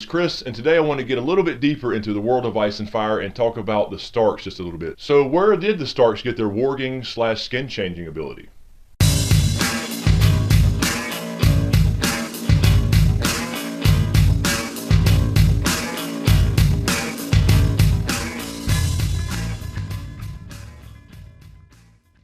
Chris, and today I want to get a little bit deeper into the world of Ice and Fire and talk about the Starks just a little bit. So where did the Starks get their warging / skin changing ability?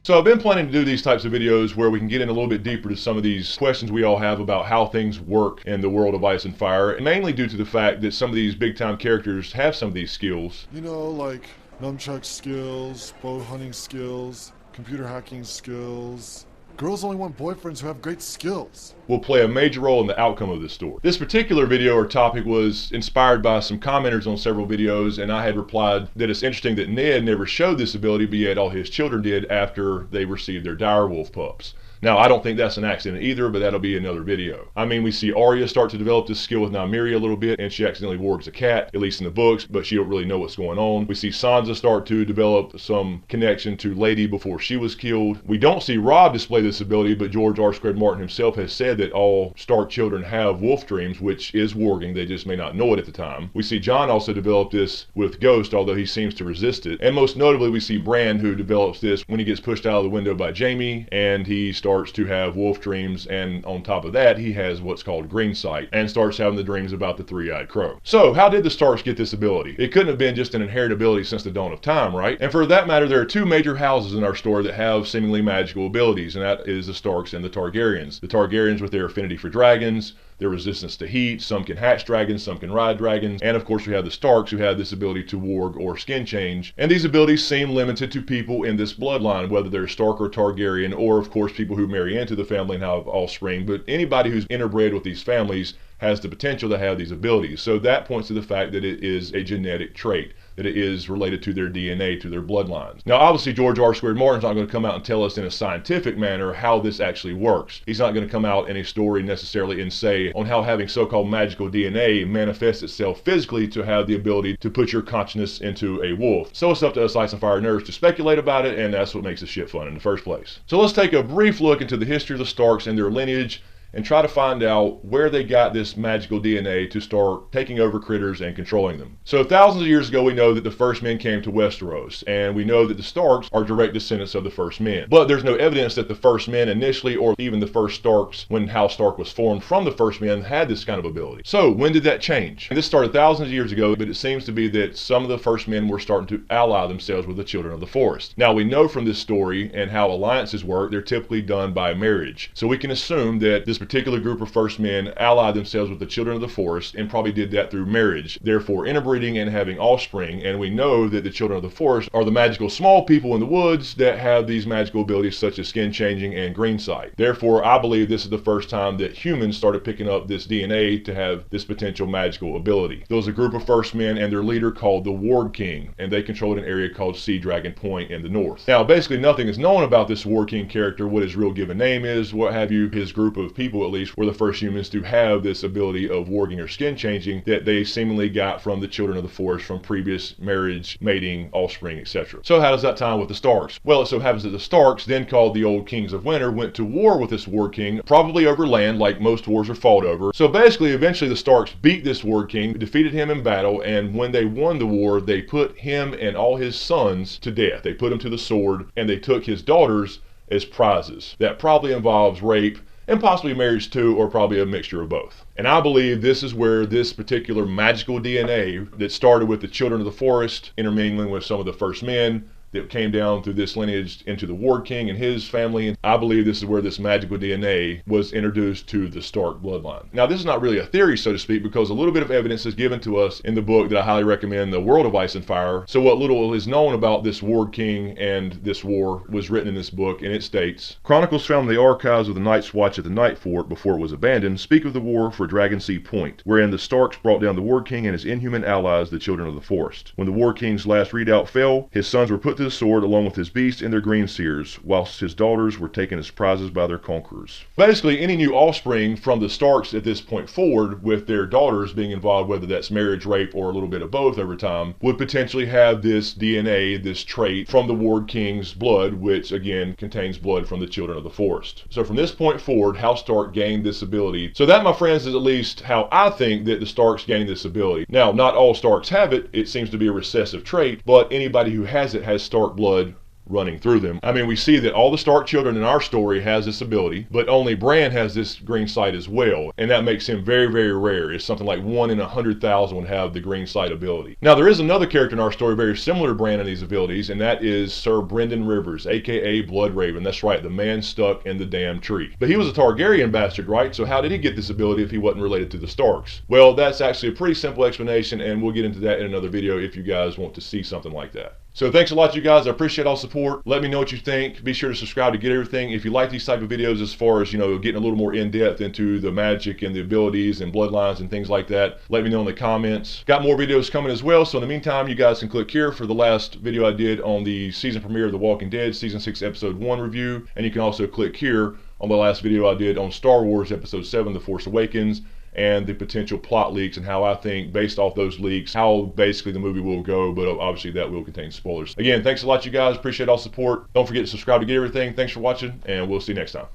So I've been planning to do these types of videos where we can get in a little bit deeper to some of these questions we all have about how things work in the world of Ice and Fire, and mainly due to the fact that some of these big time characters have some of these skills. You know, like nunchuck skills, bow hunting skills, computer hacking skills. Girls only want boyfriends who have great skills. Will play a major role in the outcome of this story. This particular video or topic was inspired by some commenters on several videos, and I had replied that it's interesting that Ned never showed this ability, but yet all his children did after they received their direwolf pups. Now, I don't think that's an accident either, but that'll be another video. I mean, we see Arya start to develop this skill with Nymeria a little bit, and she accidentally wargs a cat, at least in the books, but she don't really know what's going on. We see Sansa start to develop some connection to Lady before she was killed. We don't see Robb display this ability, but George R. Martin himself has said that all Stark children have wolf dreams, which is warging. They just may not know it at the time. We see Jon also develop this with Ghost, although he seems to resist it. And most notably, we see Bran, who develops this when he gets pushed out of the window by Jaime, and he starts to have wolf dreams, and on top of that he has what's called green sight and starts having the dreams about the three-eyed crow. So how did the Starks get this ability? It couldn't have been just an inherent ability since the dawn of time, right? And for that matter, there are two major houses in our story that have seemingly magical abilities, and that is the Starks and the Targaryens. The Targaryens with their affinity for dragons, their resistance to heat, some can hatch dragons, some can ride dragons, and of course we have the Starks who have this ability to warg or skin change. And these abilities seem limited to people in this bloodline, whether they're Stark or Targaryen, or of course people who marry into the family and have offspring, but anybody who's interbred with these families has the potential to have these abilities. So that points to the fact that it is a genetic trait, that it is related to their DNA, to their bloodlines. Now obviously George R. Martin's not going to come out and tell us in a scientific manner how this actually works. He's not going to come out in a story necessarily and say on how having so-called magical DNA manifests itself physically to have the ability to put your consciousness into a wolf. So it's up to us Ice and Fire nerds to speculate about it, and that's what makes this shit fun in the first place. So let's take a brief look into the history of the Starks and their lineage, and try to find out where they got this magical DNA to start taking over critters and controlling them. So thousands of years ago, we know that the first men came to Westeros, and we know that the Starks are direct descendants of the first men. But there's no evidence that the first men initially, or even the first Starks, when House Stark was formed from the first men, had this kind of ability. So when did that change? And this started thousands of years ago, but it seems to be that some of the first men were starting to ally themselves with the children of the forest. Now we know from this story and how alliances work, they're typically done by marriage. So we can assume that this particular group of first men allied themselves with the children of the forest and probably did that through marriage, therefore interbreeding and having offspring. And we know that the children of the forest are the magical small people in the woods that have these magical abilities such as skin changing and green sight. Therefore, I believe this is the first time that humans started picking up this DNA to have this potential magical ability. There was a group of first men and their leader called the Warg King, and they controlled an area called Sea Dragon Point in the north. Now, basically nothing is known about this Warg King character, what his real given name is, what have you. His group of people at least were the first humans to have this ability of warging or skin changing that they seemingly got from the children of the forest from previous marriage, mating, offspring, etc. So how does that tie with the Starks? Well, it so happens that the Starks, then called the Old Kings of Winter, went to war with this Warg King, probably over land like most wars are fought over. So basically, eventually the Starks beat this Warg King, defeated him in battle, and when they won the war, they put him and all his sons to death. They put him to the sword, and they took his daughters as prizes. That probably involves rape, and possibly marriage too, or probably a mixture of both. And I believe this is where this particular magical DNA that started with the children of the forest intermingling with some of the first men that came down through this lineage into the Warg King and his family. And I believe this is where this magical DNA was introduced to the Stark bloodline. Now, this is not really a theory, so to speak, because a little bit of evidence is given to us in the book that I highly recommend, The World of Ice and Fire. So what little is known about this Warg King and this war was written in this book, and it states, "Chronicles found in the archives of the Night's Watch at the Night Fort before it was abandoned speak of the war for Dragonsea Point, wherein the Starks brought down the Warg King and his inhuman allies, the children of the forest. When the Warg King's last redoubt fell, his sons were put to his sword along with his beast and their green seers, whilst his daughters were taken as prizes by their conquerors. Basically, any new offspring from the Starks at this point forward, with their daughters being involved, whether that's marriage, rape, or a little bit of both over time, would potentially have this DNA, this trait from the Ward King's blood, which again contains blood from the children of the forest. So from this point forward, House Stark gained this ability. So that, my friends, is at least how I think that the Starks gained this ability. Now, not all Starks have it. It seems to be a recessive trait, but anybody who has it has Stark blood running through them. I mean, we see that all the Stark children in our story has this ability, but only Bran has this green sight as well, and that makes him very, very rare. It's something like 1 in 100,000 would have the green sight ability. Now, there is another character in our story very similar to Bran in these abilities, and that is Sir Brynden Rivers, aka Bloodraven. That's right, the man stuck in the damn tree. But he was a Targaryen bastard, right? So how did he get this ability if he wasn't related to the Starks? Well, that's actually a pretty simple explanation, and we'll get into that in another video if you guys want to see something like that. So thanks a lot, you guys. I appreciate all support. Let me know what you think. Be sure to subscribe to get everything. If you like these type of videos as far as, getting a little more in-depth into the magic and the abilities and bloodlines and things like that, let me know in the comments. Got more videos coming as well. So in the meantime, you guys can click here for the last video I did on the season premiere of The Walking Dead, Season 6, Episode 1 review. And you can also click here on the last video I did on Star Wars Episode 7, The Force Awakens, and the potential plot leaks and how I think, based off those leaks, how basically the movie will go, but obviously that will contain spoilers. Again, thanks a lot, you guys. Appreciate all support. Don't forget to subscribe to get everything. Thanks for watching, and we'll see you next time.